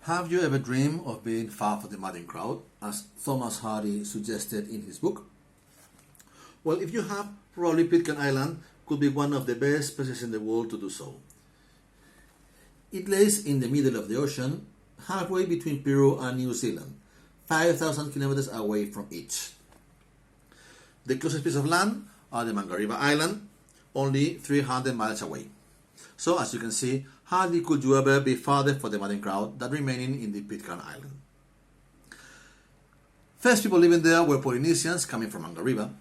Have you ever dreamed of being far from the madding crowd, as Thomas Hardy suggested in his book? Well, if you have, probably Pitcairn Island could be one of the best places in the world to do so. It lays in the middle of the ocean, halfway between Peru and New Zealand, 5,000 kilometers away from each. The closest piece of land are the Mangariba Island, only 300 miles away. So, as you can see, hardly could you ever be farther for the madding crowd than remaining in the Pitcairn Island. First people living there were Polynesians coming from Mangariba,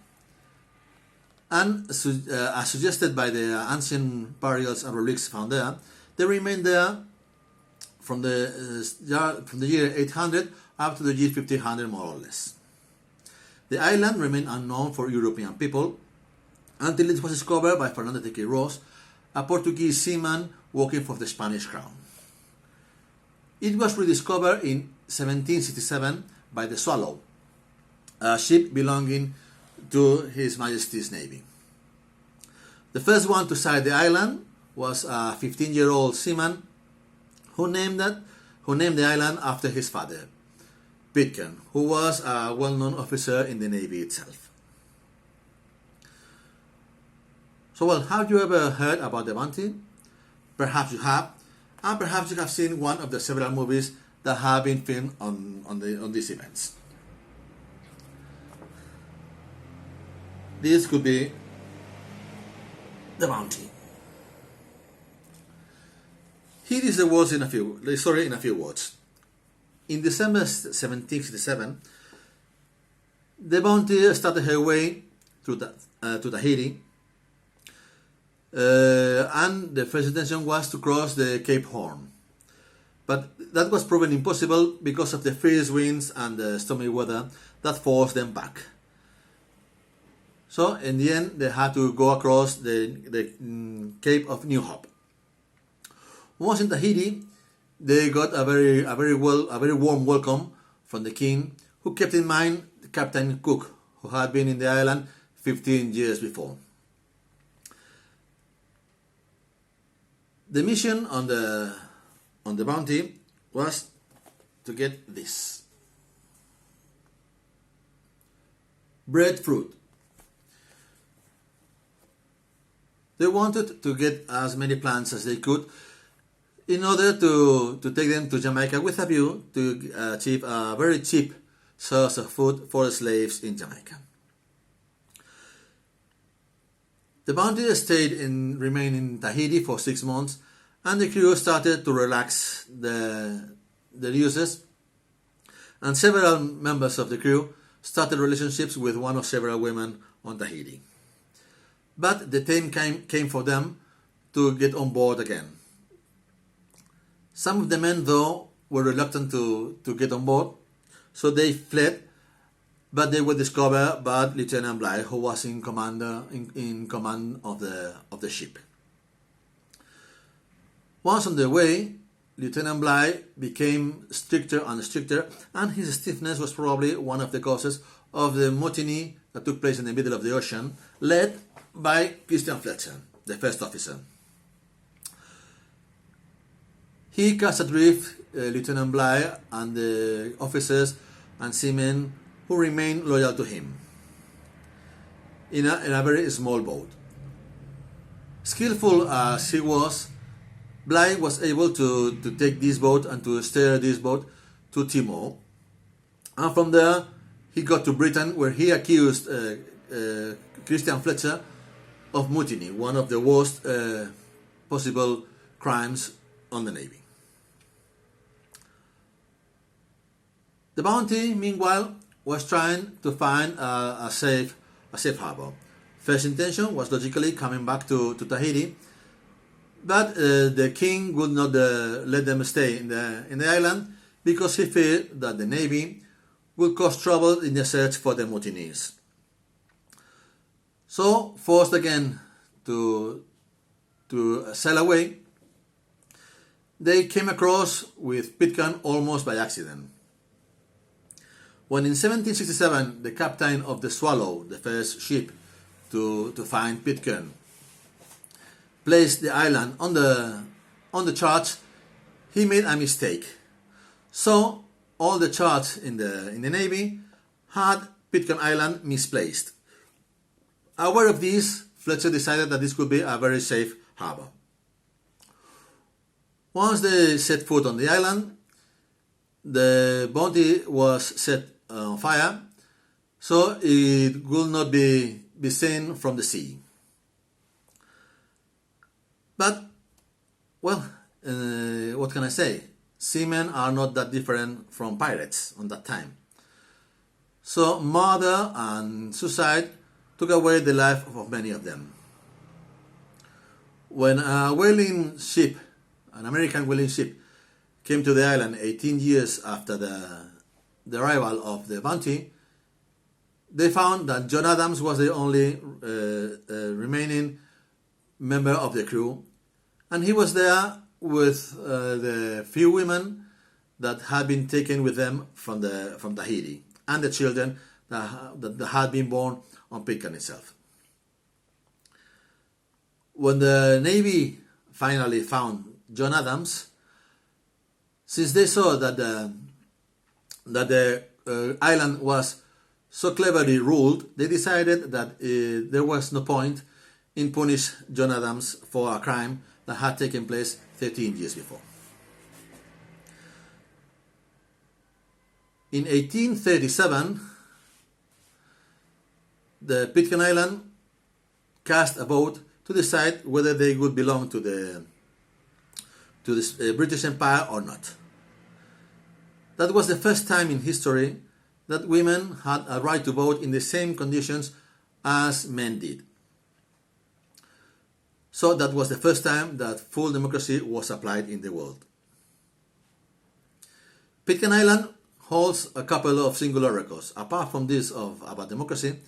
and as suggested by the ancient burials and relics found there, they remained there from the year 800 up to the year 1500 more or less. The island remained unknown for European people until it was discovered by Fernando de Queiroz, a Portuguese seaman working for the Spanish crown. It was rediscovered in 1767 by the Swallow, a ship belonging to His Majesty's Navy. The first one to sight the island was a 15-year-old seaman who named the island after his father, Pitcairn, who was a well-known officer in the Navy itself. So, well, have you ever heard about the Bounty? Perhaps you have, and perhaps you have seen one of the several movies that have been filmed on these events. This could be the Bounty. Here is the story in a few words. In December 1767, the Bounty started her way to Tahiti, and the first intention was to cross the Cape Horn. But that was proven impossible because of the fierce winds and the stormy weather that forced them back. So in the end, they had to go across the Cape of New Hope. Once in Tahiti, they got a very warm welcome from the king, who kept in mind Captain Cook, who had been in the island 15 years before. The mission on the Bounty was to get this: breadfruit. They wanted to get as many plants as they could in order to take them to Jamaica with a view to achieve a very cheap source of food for slaves in Jamaica. The Bounty remained in Tahiti for 6 months, and the crew started to relax the uses, and several members of the crew started relationships with one or several women on Tahiti. But the time came for them to get on board again. Some of the men, though, were reluctant to get on board, so they fled, but they were discovered by Lieutenant Bligh, who was in command of the ship. Once on the way, Lieutenant Bligh became stricter and stricter, and his stiffness was probably one of the causes of the mutiny that took place in the middle of the ocean, led by Christian Fletcher, the first officer. He cast adrift Lieutenant Bligh and the officers and seamen who remained loyal to him in a very small boat. Skillful as he was, Bligh was able to take this boat and to steer this boat to Timor, and from there he got to Britain, where he accused Christian Fletcher of mutiny, one of the worst possible crimes on the Navy. The Bounty, meanwhile, was trying to find a safe harbor. First intention was logically coming back to Tahiti, but the king would not let them stay in the island because he feared that the Navy would cause trouble in the search for the mutineers. So, forced again to sail away, they came across with Pitcairn almost by accident. When in 1767 the captain of the Swallow, the first ship to find Pitcairn, placed the island on the charts, he made a mistake. So all the charts in the Navy had Pitcairn Island misplaced. Aware of this, Fletcher decided that this could be a very safe harbor. Once they set foot on the island, the bounty was set on fire, so it would not be seen from the sea. But, well, what can I say? Seamen are not that different from pirates on that time. So murder and suicide took away the life of many of them. When a whaling ship, an American whaling ship, came to the island 18 years after the arrival of the bounty, they found that John Adams was the only remaining member of the crew, and he was there with the few women that had been taken with them from Tahiti, and the children that had been born on Pitcairn itself. When the Navy finally found John Adams, since they saw that the island was so cleverly ruled, they decided that there was no point in punish John Adams for a crime that had taken place 13 years before. In 1837, the Pitcairn Island cast a vote to decide whether they would belong to the British Empire or not. That was the first time in history that women had a right to vote in the same conditions as men did. So that was the first time that full democracy was applied in the world. Pitcairn Island holds a couple of singular records. Apart from this about democracy,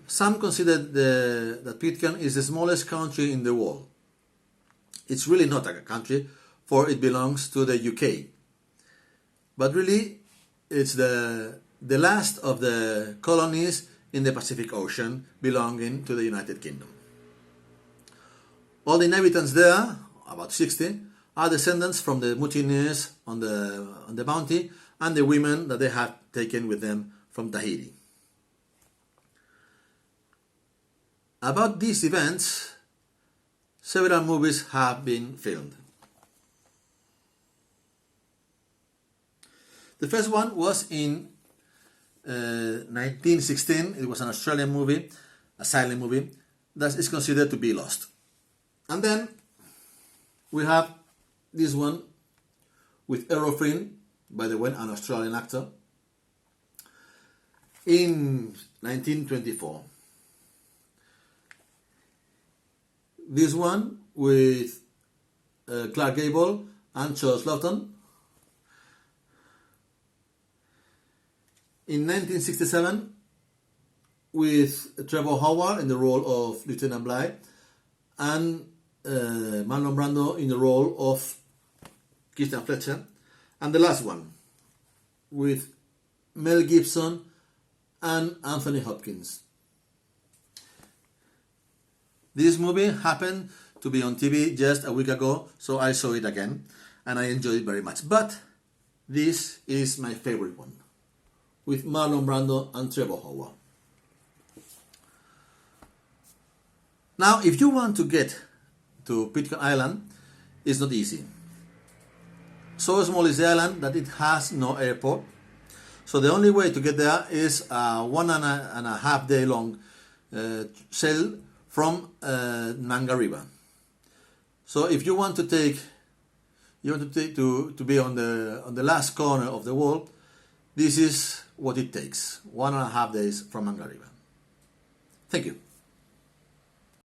some consider that Pitcairn is the smallest country in the world. It's really not a country, for it belongs to the UK. But really, it's the last of the colonies in the Pacific Ocean belonging to the United Kingdom. All the inhabitants there, about 60, are descendants from the mutineers on the Bounty and the women that they had taken with them from Tahiti. About these events, several movies have been filmed. The first one was in 1916. It was an Australian movie, a silent movie, that is considered to be lost. And then we have this one with Errol Flynn, by the way, an Australian actor, in 1924. This one with Clark Gable and Charles Lawton. In 1967, with Trevor Howard in the role of Lieutenant Bligh and Marlon Brando in the role of Christian Fletcher. And the last one, with Mel Gibson and Anthony Hopkins. This movie happened to be on TV just a week ago, so I saw it again, and I enjoyed it very much. But this is my favorite one, with Marlon Brando and Trevor Howard. Now, if you want to get to Pitcairn Island, it's not easy. So small is the island that it has no airport. So the only way to get there is a 1.5 day long sail from Nanga River. So if you want to be on the last corner of the world, this is what it takes: 1.5 days from Nanga River. Thank you.